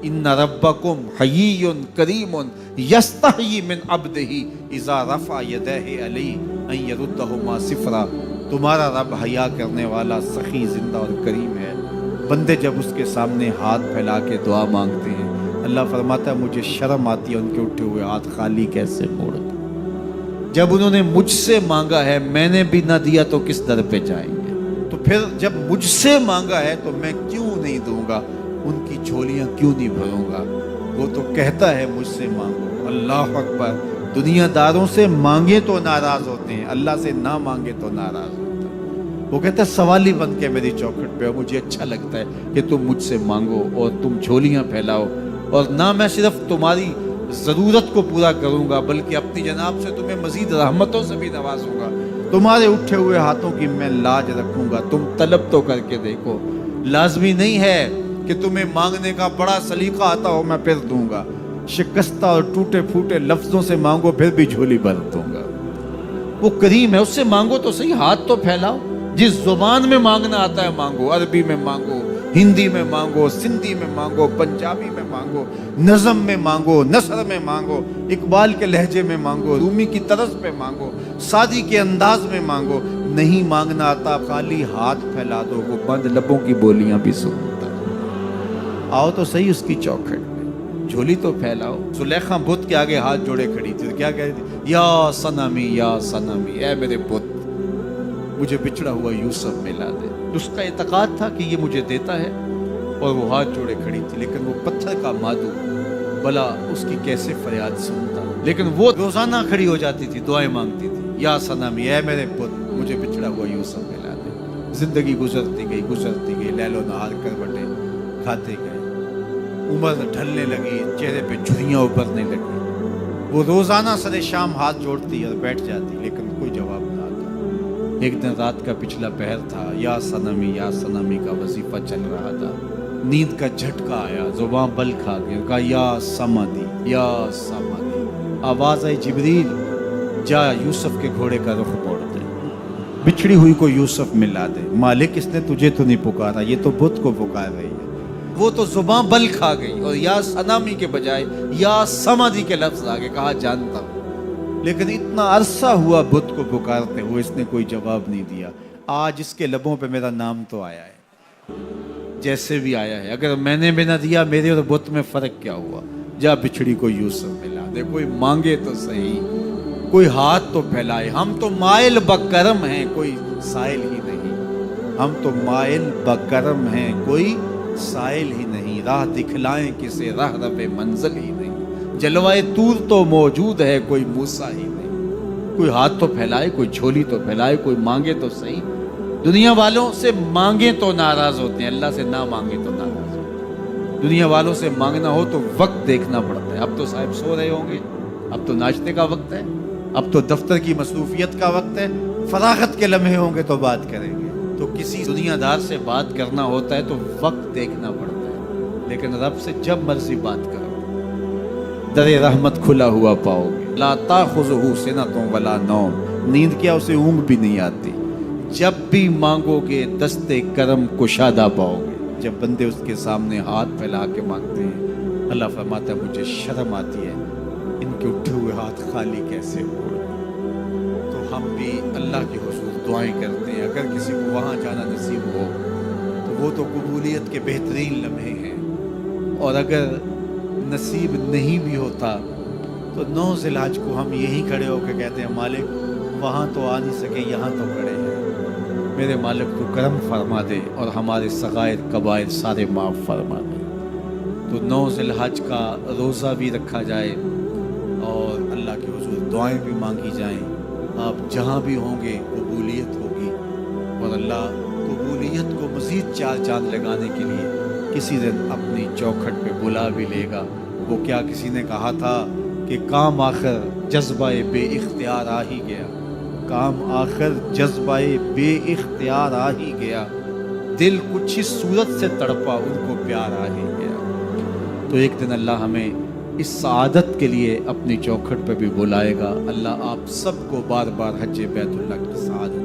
इन्न रब्बकुम हय्युन करीमुन यस्तही मिन अब्दिही इज़ा रफ़ा यदैहि अलैहि अन यरुद्दहुमा सिफ़रा। तुम्हारा रब हया करने वाला, सखी, जिंदा और करीम है। बंदे जब उसके सामने हाथ फैला के दुआ मांगते हैं, अल्लाह फरमाता है मुझे शर्म आती है उनके उठे हुए हाथ खाली कैसे मोड़ दूं। जब उन्होंने मुझसे मांगा है, मैंने भी ना दिया तो किस दर पे जाएंगे। तो फिर जब मुझसे मांगा है तो मैं क्यों नहीं दूंगा, उनकी झोलियां क्यों नहीं भरूंगा। वो तो कहता है मुझसे मांगो। अल्लाह अकबर। दुनियादारों से मांगे तो नाराज होते हैं, अल्लाह से ना मांगे तो नाराज होता है। वो कहता है सवाली बन के मेरी चौखट पे, और मुझे अच्छा लगता है कि तुम मुझसे मांगो और तुम झोलियां फैलाओ, और ना मैं सिर्फ तुम्हारी ज़रूरत को पूरा करूंगा बल्कि अपनी जनाब से तुम्हें मजीद रहमतों से भी नवाजूंगा। तुम्हारे उठे हुए हाथों की मैं लाज रखूंगा, तुम तलब तो करके देखो। लाजमी नहीं है कि तुम्हें मांगने का बड़ा सलीका आता हो मैं फिर दूंगा। शिकस्ता और टूटे फूटे लफ्जों से मांगो फिर भी झोली भर दूंगा। वो करीम है, उससे मांगो तो सही, हाथ तो फैलाओ। जिस जुबान में मांगना आता है मांगो, अरबी में मांगो, हिंदी में मांगो, सिंधी में मांगो, पंजाबी में मांगो, नज़म में मांगो, नसर में मांगो, इकबाल के लहजे में मांगो, रूमी की तरस पे मांगो, सादी के अंदाज में मांगो। नहीं मांगना आता, खाली हाथ फैला दो, वो बंद लबों की बोलियां भी सुनता है। आओ तो सही उसकी चौखट में, झोली तो फैलाओ। जुलेखा बुत के आगे हाथ जोड़े खड़ी थी, तो क्या कह रही थी? या सनमी, या सनमी, ऐ मेरे बुत, मुझे बिछड़ा हुआ यूसुफ मिला दे। उसका इतकाद था कि ये मुझे देता है, और वो हाथ जोड़े खड़ी थी। लेकिन वो पत्थर का मादू, भला उसकी कैसे फरियाद सुनता। लेकिन वो रोजाना खड़ी हो जाती थी, दुआएं मांगती थी, या सनमी, ऐ मेरे पुत, मुझे बिछड़ा हुआ यूसुफ मिला दे। जिंदगी गुजरती गई, लैलो नहार करवटे खाते गए, उम्र ढलने लगी, चेहरे पे झुर्रियां उभरने लगी। वो रोजाना सरे शाम हाथ जोड़ती और बैठ जाती, लेकिन कोई जवाब ना आता। एक दिन रात का पिछला पहर था, या सनमी का वजीफा चल रहा था। नींद का झटका आया, जुबान बल खा गया, कहा या समादी, या समादी। आवाज आई, जिब्रील जा यूसुफ के घोड़े का रुख मोड़ दे, बिछड़ी हुई को यूसुफ मिला दे। मालिक इसने तुझे तो नहीं पुकारा, ये तो बुत को पुकार रही है। वो तो जुबान बल खा गई और या सनामी के बजाय या समाधि के लफ्ज आगे कहा जानता हूं। लेकिन इतना अरसा हुआ बुत को पुकारते हुए, इसने कोई जवाब नहीं दिया। आज इसके लबों पे मेरा नाम तो आया है, जैसे भी आया है। अगर मैंने भी ना दिया, मेरे और बुत में फर्क क्या हुआ। जा बिछड़ी को यूसुफ मिला दे। कोई मांगे तो सही, कोई हाथ तो फैलाए। हम तो माइल बकरम हैं, कोई साइल ही नहीं। हम तो माइल बकरम हैं, कोई साइल ही नहीं। राह दिखलाएं किसे, राह रबे मंजिल ही नहीं। जलवाए तूर तो मौजूद है, कोई मूसा ही नहीं। कोई हाथ तो फैलाए, कोई झोली तो फैलाए, कोई मांगे तो सही। दुनिया वालों से मांगे तो नाराज होते हैं, अल्लाह से ना मांगे तो नाराज होते हैं। दुनिया वालों से मांगना हो तो वक्त देखना पड़ता है। अब तो साहब सो रहे होंगे, अब तो नाचने का वक्त है, अब तो दफ्तर की मसरूफियत का वक्त है। फरागत के लम्हे होंगे तो बात करेंगे। तो किसी दुनियादार से बात करना होता है तो वक्त देखना पड़ता है। लेकिन रब से जब मर्जी बात करो, दरे रहमत खुला हुआ पाओगे। ला ताखुज़ुहु सिनतुन वला नौम, नींद क्या, उसे ऊँघ भी नहीं आती। जब भी मांगोगे दस्ते करम कुशादा पाओगे। जब बंदे उसके सामने हाथ फैला के मांगते हैं, अल्लाह फरमाता है मुझे शर्म आती है इनके उठे हुए हाथ खाली कैसे हो। तो हम भी अल्लाह की हुजूर दुआएं करते हैं। अगर किसी को वहाँ जाना नसीब हो तो वो तो कबूलियत के बेहतरीन लम्हे हैं। और अगर नसीब नहीं भी होता तो 9 ज़िलहज को हम यहीं खड़े होकर कहते हैं मालिक वहाँ तो आ नहीं सके, यहाँ तो खड़े हैं। मेरे मालिक तो करम फरमा दे और हमारे सगायर कबायर सारे माफ़ फरमा दे। तो 9 ज़िलहज का रोज़ा भी रखा जाए और अल्लाह के हुजूर दुआएं भी मांगी जाएं। आप जहाँ भी होंगे कबूलियत होगी, और अल्लाह कबूलियत को मज़ीद 4 चांद लगाने के लिए किसी दिन अपनी चौखट पे बुला भी लेगा। वो क्या किसी ने कहा था कि काम आखिर जज्बाए बे इख्तियार आ ही गया। काम आखिर जज्बाए बे इख्तियार आ ही गया। दिल कुछ ही सूरत से तड़पा, उनको प्यार आ ही गया। तो एक दिन अल्लाह हमें इस सआदत के लिए अपनी चौखट पर भी बुलाएगा। अल्लाह आप सबको बार बार हज बैतुल्लाह की सआदत